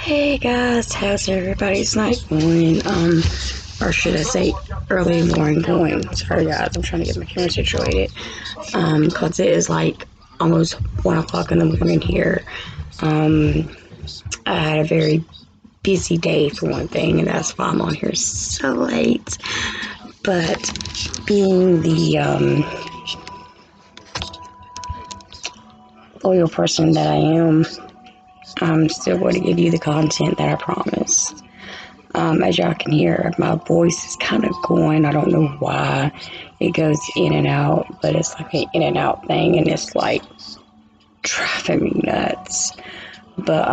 Hey guys, how's everybody's night going? Or should I say early morning going? Sorry guys, I'm trying to get my camera situated. Cause it is like almost 1 o'clock in the morning here. I had a very busy day for one thing, and that's why I'm on here so late. But being the loyal person that I am, I'm still going to give you the content that I promised. As y'all can hear, my voice is kind of going. I don't know why it goes in and out, but it's like an in and out thing, and it's like driving me nuts. But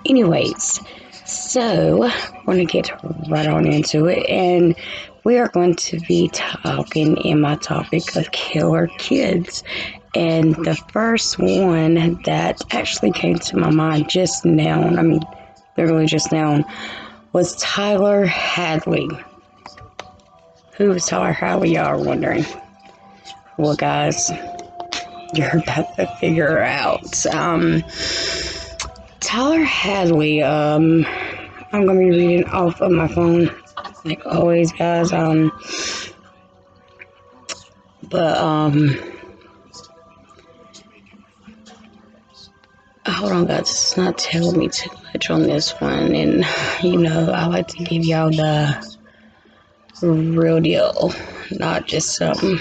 anyways, so we're going to get right on into it, and we are going to be talking in my topic of killer kids. And the first one that actually came to my mind just now, I mean, literally just now, was Tyler Hadley. Who was Tyler Hadley, y'all are wondering? Well, guys, you're about to figure out. Tyler Hadley, I'm going to be reading off of my phone, like always, guys. Hold on, guys, it's not telling me too much on this one, and I like to give y'all the real deal, not just some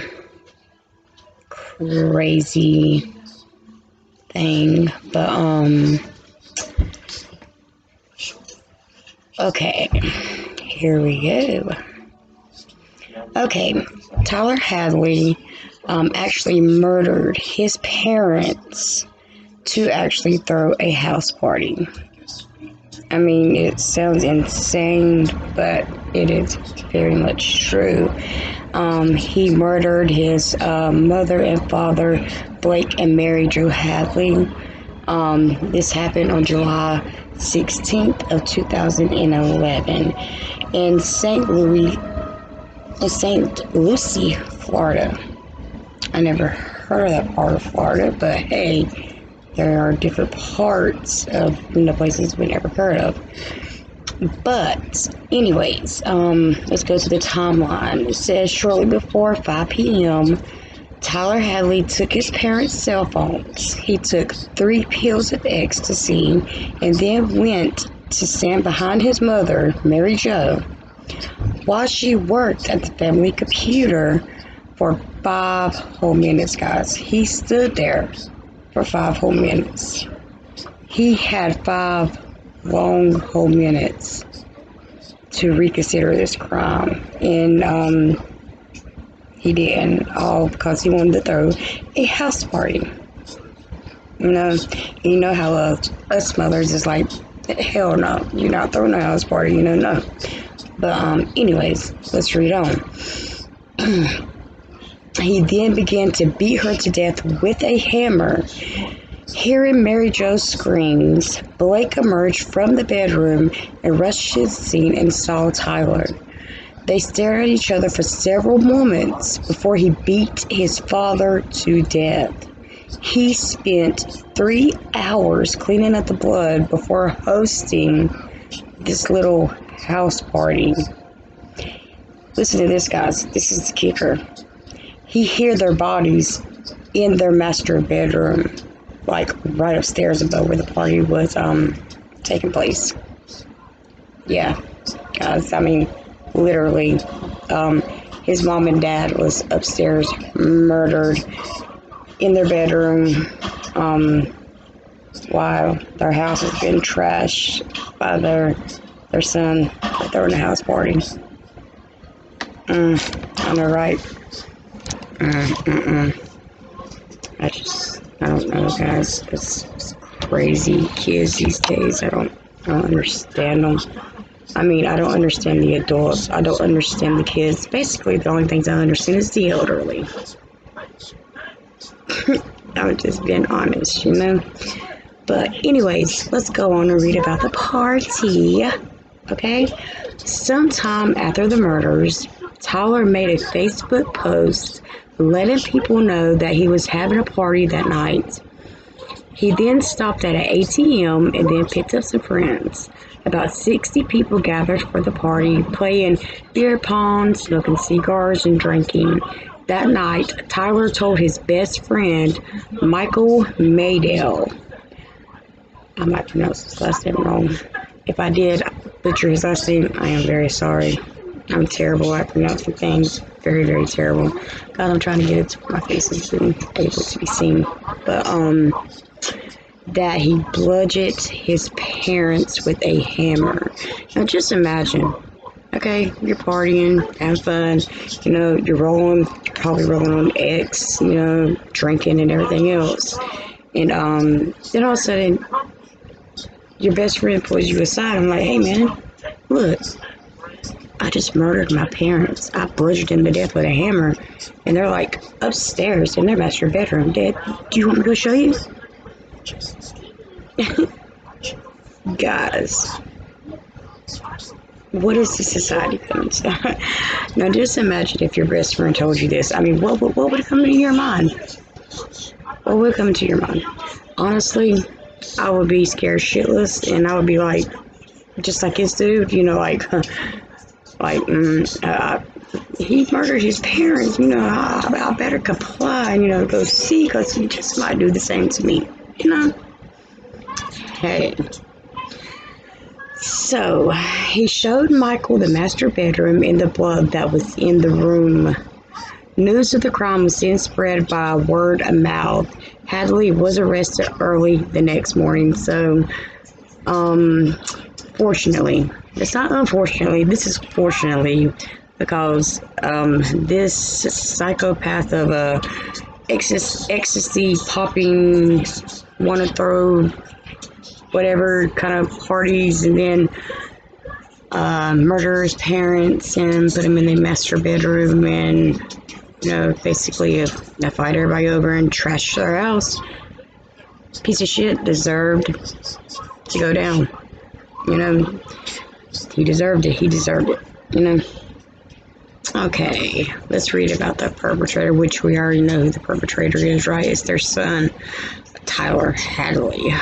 crazy thing. But okay, here we go. Okay, Tyler Hadley actually murdered his parents to actually throw a house party. I mean, it sounds insane, but it is very much true. He murdered his mother and father, Blake and Mary Jo Hadley. This happened on July 16th of 2011 in St. Lucie, Florida. I never heard of that part of Florida, but hey, there are different parts of the places we never heard of. But anyways, let's go to the timeline. It says shortly before 5 p.m., Tyler Hadley took his parents' cell phones. He took 3 pills of ecstasy and then went to stand behind his mother, Mary Jo, while she worked at the family computer for 5 whole minutes, guys. He stood there for 5 whole minutes. He had 5 long whole minutes to reconsider this crime, and he didn't, all because he wanted to throw a house party. You know how us mothers is like, hell no, you're not throwing a house party, no. But anyways, let's read on. He then began to beat her to death with a hammer. Hearing Mary Jo's screams, Blake emerged from the bedroom and rushed to the scene and saw Tyler. They stared at each other for several moments before he beat his father to death. He spent 3 hours cleaning up the blood before hosting this little house party. Listen to this, guys. This is the kicker. He hid their bodies in their master bedroom, like right upstairs above where the party was taking place. Yeah, guys, I mean, literally, his mom and dad was upstairs murdered in their bedroom while their house has been trashed by their son throwing a house party. I know, right? I don't know, guys. It's crazy. Kids these days, I don't understand them. I mean, I don't understand the adults. I don't understand the kids. Basically, the only things I understand is the elderly. I'm just being honest, But anyways, let's go on and read about the party. Okay? Sometime after the murders, Tyler made a Facebook post letting people know that he was having a party that night. He then stopped at an ATM and then picked up some friends. About 60 people gathered for the party, playing beer pong, smoking cigars, and drinking. That night, Tyler told his best friend, Michael Maydell. I might pronounce his last name wrong. If I did butcher his last name, I am very sorry. I'm terrible at pronouncing things. Very, very terrible. God, I'm trying to get it to my face has been able to be seen. But, that he bludgeoned his parents with a hammer. Now, just imagine. Okay, you're partying, having fun, you're probably rolling on X, drinking and everything else. And, then all of a sudden, your best friend pulls you aside. I'm like, hey, man, look, I just murdered my parents. I bludgeoned them to death with a hammer. And they're like upstairs in their master bedroom dead. Do you want me to go show you? Guys, what is this society coming to? Now, just imagine if your best friend told you this. I mean, what would come into your mind? What would come into your mind? Honestly, I would be scared shitless, and I would be like, just like this dude, he murdered his parents, I better comply, go see, because he just might do the same to me, Hey. So, he showed Michael the master bedroom and the blood that was in the room. News of the crime was then spread by word of mouth. Hadley was arrested early the next morning, so, fortunately, it's not unfortunately, this is fortunately, because, this psychopath of ecstasy popping, want to throw whatever kind of parties, and then murder his parents and put him in the master bedroom, and basically fight everybody over and trash their house. Piece of shit deserved to go down. He deserved it. Okay, let's read about the perpetrator, which we already know who the perpetrator is, right? It's their son, Tyler Hadley.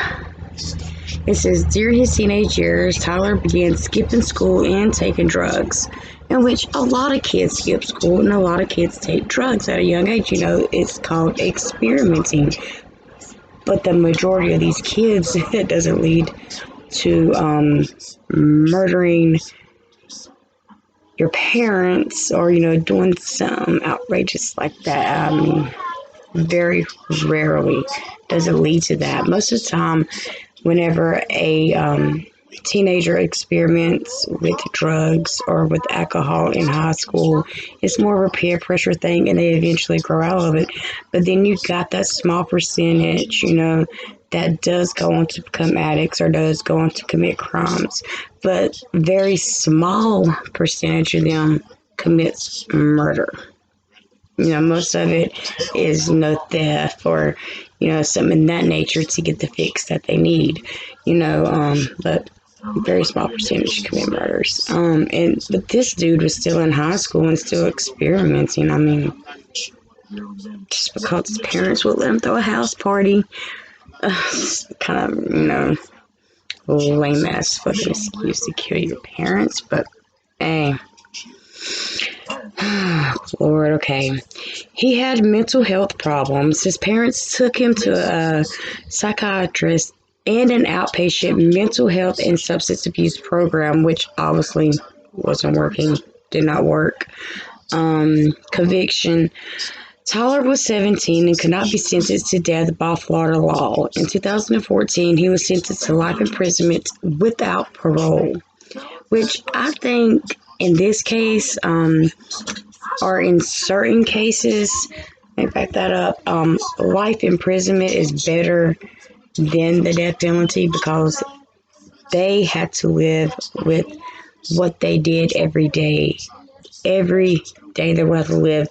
It says, during his teenage years, Tyler began skipping school and taking drugs, in which a lot of kids skip school and a lot of kids take drugs at a young age. It's called experimenting. But the majority of these kids, it doesn't lead to murdering your parents or, doing some outrageous like that. I mean, very rarely does it lead to that. Most of the time, whenever a teenager experiments with drugs or with alcohol in high school, it's more of a peer pressure thing and they eventually grow out of it. But then you got that small percentage, that does go on to become addicts or does go on to commit crimes. But very small percentage of them commits murder. Most of it is, theft or, something in that nature to get the fix that they need, but very small percentage commit murders. But this dude was still in high school and still experimenting. I mean, just because his parents would let him throw a house party, kind of, lame ass fucking excuse to kill your parents, but hey. Lord, okay. He had mental health problems. His parents took him to a psychiatrist and an outpatient mental health and substance abuse program, which obviously wasn't working, did not work. Conviction. Tyler was 17 and could not be sentenced to death by Florida law. In 2014, he was sentenced to life imprisonment without parole, which I think in this case, or in certain cases, let me back that up, life imprisonment is better than the death penalty because they had to live with what they did every day. Every day they would have to live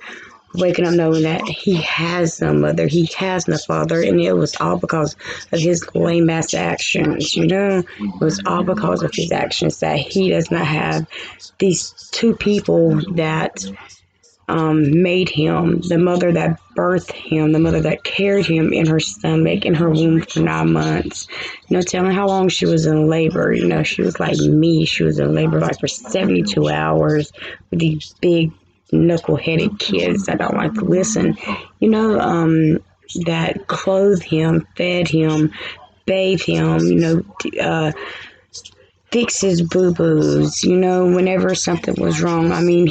waking up knowing that he has no mother, he has no father, and it was all because of his lame ass actions, It was all because of his actions that he does not have these two people that made him, the mother that birthed him, the mother that carried him in her stomach, in her womb for 9 months. No telling how long she was in labor. She was like me. She was in labor like for 72 hours with these big knuckle-headed kids that don't like to listen. That clothed him, fed him, bathed him, fix his boo-boos, whenever something was wrong. I mean,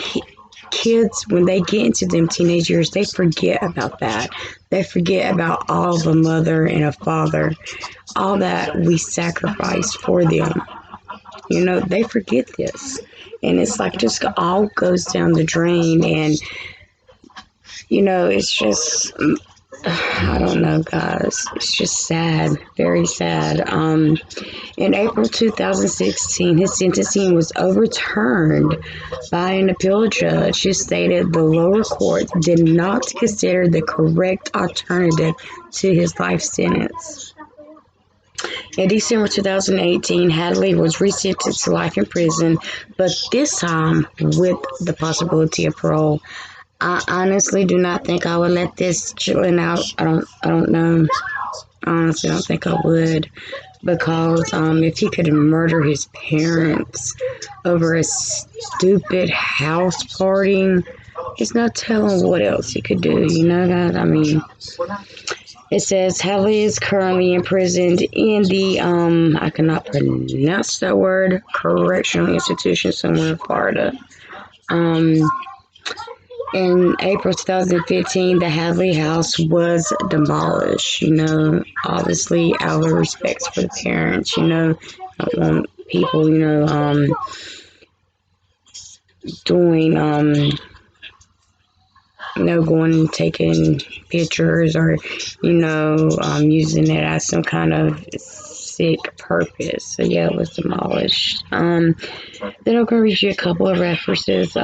kids, when they get into them teenage years, they forget about that. They forget about all the mother and a father, all that we sacrificed for them. They forget this. And it's like just all goes down the drain. And, it's just, I don't know, guys. It's just sad, very sad. In April 2016, his sentencing was overturned by an appeal judge who stated the lower court did not consider the correct alternative to his life sentence. In December 2018, Hadley was resentenced to life in prison, but this time with the possibility of parole. I honestly do not think I would let this chilling out. I don't know. I honestly don't think I would, because if he could murder his parents over a stupid house party, there's no telling what else he could do. You know that? I mean, it says Hadley is currently imprisoned in the I cannot pronounce that word, correctional institution somewhere in Florida. In April 2015, the Hadley house was demolished. Obviously, out of respect for the parents. I don't want people, doing, going and taking pictures or, using it as some kind of sick purpose. So yeah, it was demolished. Then I'm gonna read you a couple of references.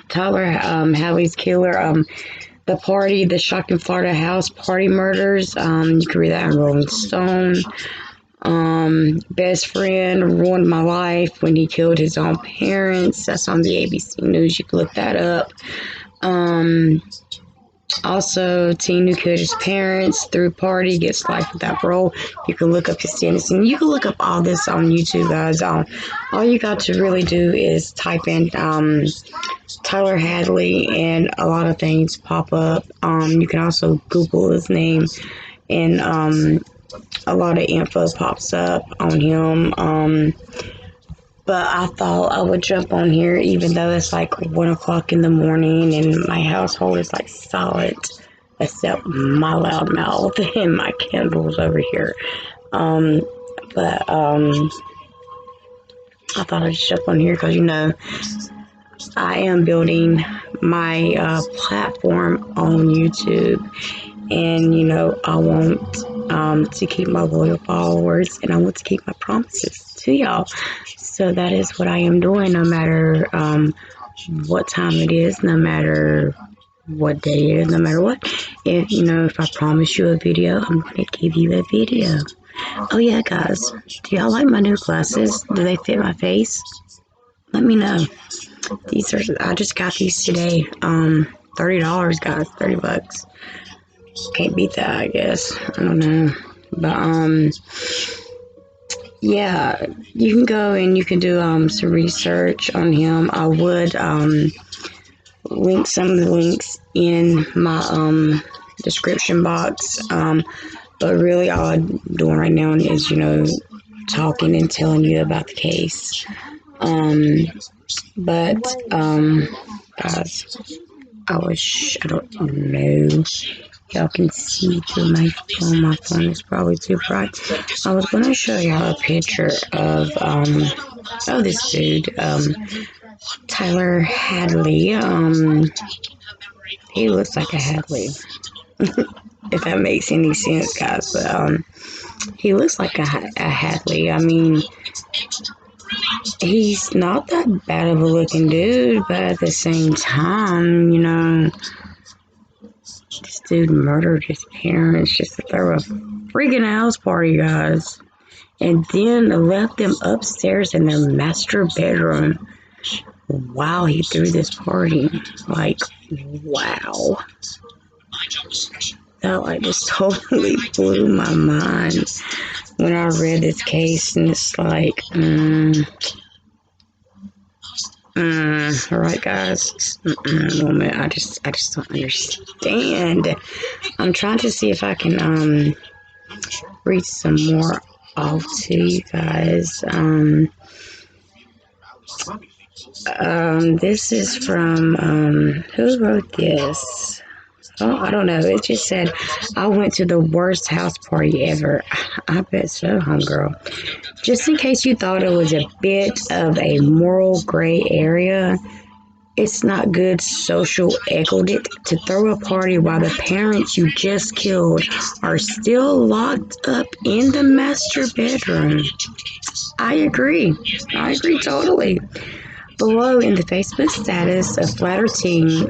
Tyler Hadley's killer, the shocking Florida house party murders. You can read that in Rolling Stone. Best friend ruined my life when he killed his own parents. That's on the ABC News. You can look that up. Also, teen who killed his parents through party gets life without parole. You can look up his sentencing. You can look up all this on YouTube, guys. All you got to really do is type in Tyler Hadley, and a lot of things pop up. You can also Google his name, and a lot of info pops up on him. But I thought I would jump on here, even though it's like 1 o'clock in the morning and my household is like silent, except my loud mouth and my candles over here. But I thought I'd just jump on here because, I am building my platform on YouTube, and I want to keep my loyal followers, and I want to keep my promises to y'all. So that is what I am doing, no matter what time it is, no matter what day it is, no matter what. If I promise you a video, I'm going to give you a video. Oh yeah, guys, do y'all like my new glasses? Do they fit my face? Let me know. I just got these today. $30, guys, $30. Can't beat that, I guess. I don't know. But yeah, you can go and you can do some research on him. I would link some of the links in my description box. But really all I'm doing right now is, talking and telling you about the case. But guys, I don't know. Y'all can see through my phone. My phone is probably too bright. I was going to show y'all a picture of this dude, Tyler Hadley. He looks like a Hadley, if that makes any sense, guys. But he looks like a Hadley. I mean, he's not that bad of a looking dude, but at the same time, this dude murdered his parents just to throw a freaking house party, guys, and then left them upstairs in their master bedroom while he threw this party. Like, Wow. That like just totally blew my mind when I read this case, and it's like, all right, guys. Moment, I just don't understand. I'm trying to see if I can read some more off to you guys. This is from who wrote this? Oh, I don't know. It just said, I went to the worst house party ever. I bet so, homegirl. Just in case you thought it was a bit of a moral gray area, it's not good social etiquette to throw a party while the parents you just killed are still locked up in the master bedroom. I agree. I agree totally. Below in the Facebook status of Florida teen,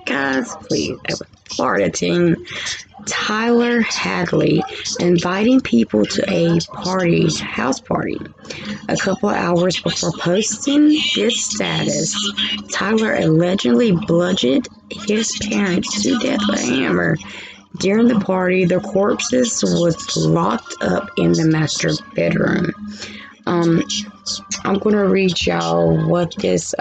guys, please, Florida teen Tyler Hadley inviting people to a house party. A couple of hours before posting this status, Tyler allegedly bludgeoned his parents to death with a hammer. During the party, their corpses was locked up in the master bedroom. I'm gonna read y'all what this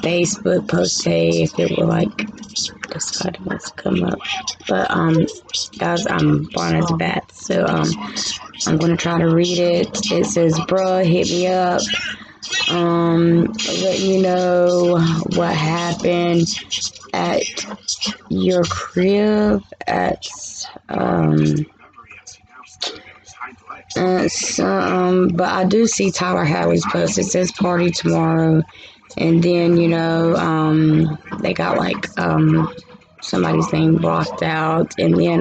Facebook post say if it will like decide it wants to come up. But guys, I'm born as a bat, so I'm gonna try to read it. It says, bruh, hit me up. Let you know what happened at your crib at but I do see Tyler Hadley's post. It says party tomorrow, and then they got like somebody's name blocked out, and then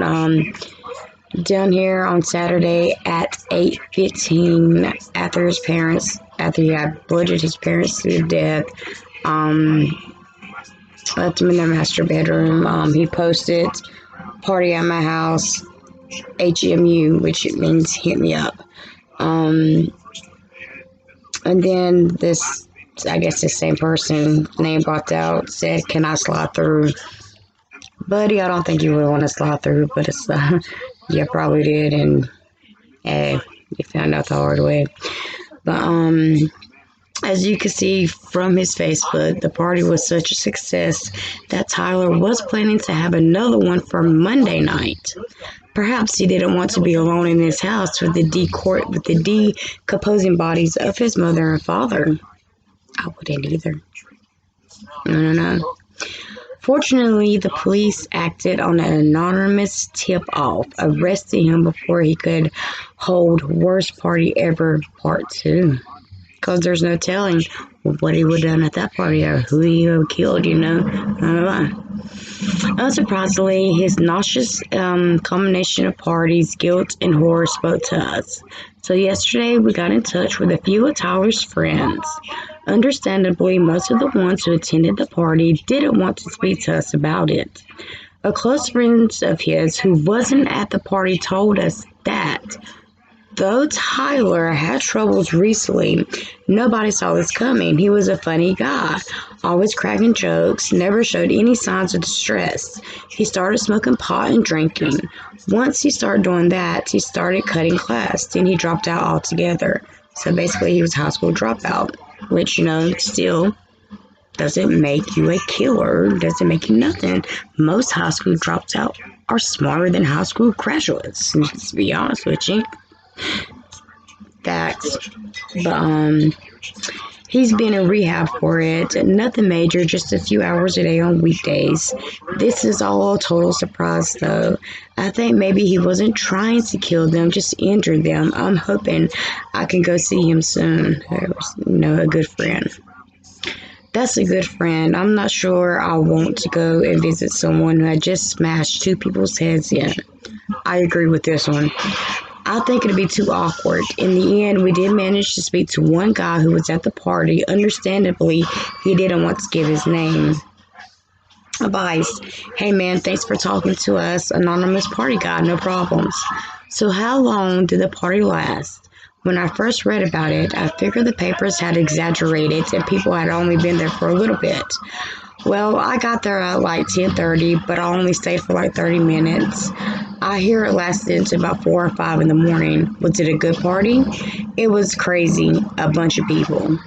down here on Saturday at 8:15 after he had bludgeoned his parents to death, left him in their master bedroom. He posted party at my house, HMU, which it means hit me up. And then this, I guess the same person, name blocked out, said, can I slide through? Buddy, I don't think you would want to slide through, but it's, you probably did, and hey, you found out the hard way. But, as you can see from his Facebook, the party was such a success that Tyler was planning to have another one for Monday night. Perhaps he didn't want to be alone in his house with the decomposing bodies of his mother and father. I wouldn't either. No. Fortunately, the police acted on an anonymous tip-off, arresting him before he could hold Worst Party Ever Part 2. Because there's no telling what he would have done at that party or who he would have killed, I don't know. Unsurprisingly, his nauseous combination of parties, guilt, and horror spoke to us. So yesterday, we got in touch with a few of Tyler's friends. Understandably, most of the ones who attended the party didn't want to speak to us about it. A close friend of his who wasn't at the party told us that though Tyler had troubles recently, nobody saw this coming. He was a funny guy, always cracking jokes, never showed any signs of distress. He started smoking pot and drinking. Once he started doing that, he started cutting class. Then he dropped out altogether. So basically, he was a high school dropout, which, still doesn't make you a killer, doesn't make you nothing. Most high school dropouts are smarter than high school graduates, to be honest with you. Facts. But he's been in rehab for it. Nothing major, just a few hours a day on weekdays. This is all a total surprise, though. I think maybe he wasn't trying to kill them, just injure them. I'm hoping I can go see him soon. A good friend. That's a good friend. I'm not sure I want to go and visit someone who had just smashed two people's heads in. I agree with this one. I think it'd be too awkward. In the end, we did manage to speak to one guy who was at the party. Understandably, he didn't want to give his name. Advice. Hey man, thanks for talking to us. Anonymous party guy, no problems. So how long did the party last? When I first read about it, I figured the papers had exaggerated and people had only been there for a little bit. Well, I got there at like 10:30, but I only stayed for like 30 minutes. I hear it lasted until about 4 or 5 in the morning. Was it a good party? It was crazy, a bunch of people.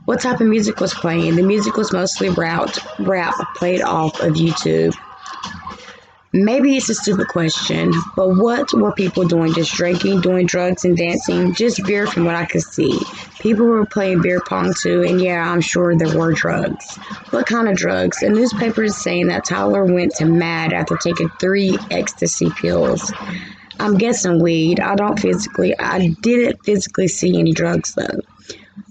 What type of music was playing? The music was mostly rap played off of YouTube. Maybe it's a stupid question, but what were people doing? Just drinking, doing drugs, and dancing? Just beer from what I could see. People were playing beer pong too, and yeah, I'm sure there were drugs. What kind of drugs? The newspaper is saying that Tyler went to mad after taking 3 ecstasy pills. I'm guessing weed. I didn't physically see any drugs though.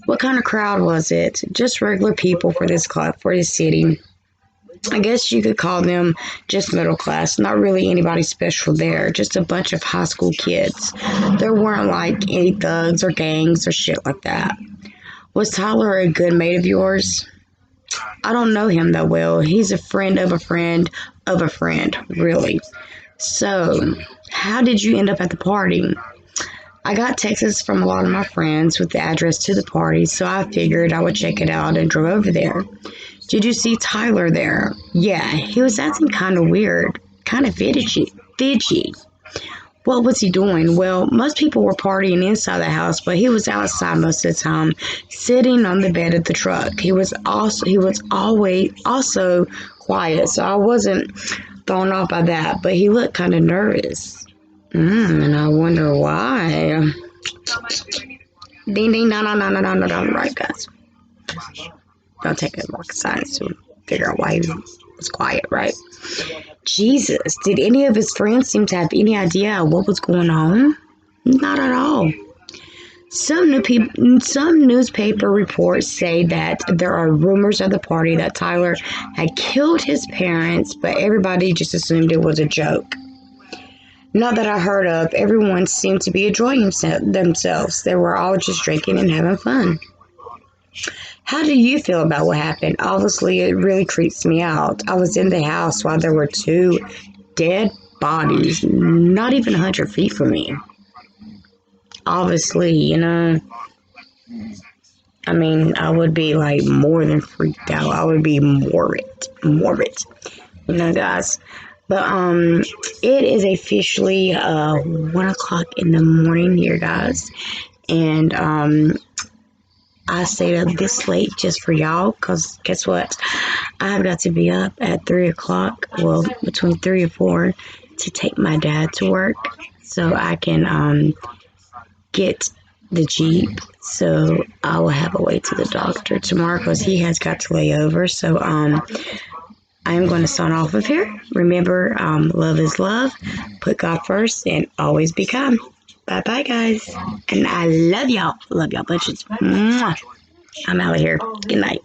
What kind of crowd was it? Just regular people for this club, for this city. I guess you could call them just middle class. Not really anybody special there. Just a bunch of high school kids. There weren't like any thugs or gangs or shit like that. Was Tyler a good mate of yours? I don't know him that well. He's a friend of a friend of a friend, really. So, how did you end up at the party? I got texts from a lot of my friends with the address to the party, so I figured I would check it out and drove over there. Did you see Tyler there? Yeah, he was acting kind of weird, kind of fidgety. What was he doing? Well, most people were partying inside the house, but he was outside most of the time, sitting on the bed of the truck. He was always quiet, so I wasn't thrown off by that, but he looked kind of nervous. And I wonder why. Ding ding, no, no, no, no, no, no, no, right, guys. Don't take a rocket science to figure out why he was quiet, right? Jesus, did any of his friends seem to have any idea what was going on? Not at all. Some newspaper reports say that there are rumors of the party that Tyler had killed his parents, but everybody just assumed it was a joke. Not that I heard of. Everyone seemed to be enjoying themselves. They were all just drinking and having fun. How do you feel about what happened? Obviously, it really creeps me out. I was in the house while there were 2 dead bodies, not even 100 feet from me. Obviously, I mean, I would be like more than freaked out. I would be morbid, guys. But it is officially 1 o'clock in the morning here, guys, and I stayed up this late just for y'all, because guess what? I have got to be up at 3 o'clock, well, between 3 and 4, to take my dad to work so I can get the Jeep. So I will have a way to the doctor tomorrow because he has got to lay over. So I'm going to sign off of here. Remember, love is love. Put God first and always be kind. Bye-bye, guys. And I love y'all. Love y'all bunches. Mwah. I'm out of here. Good night.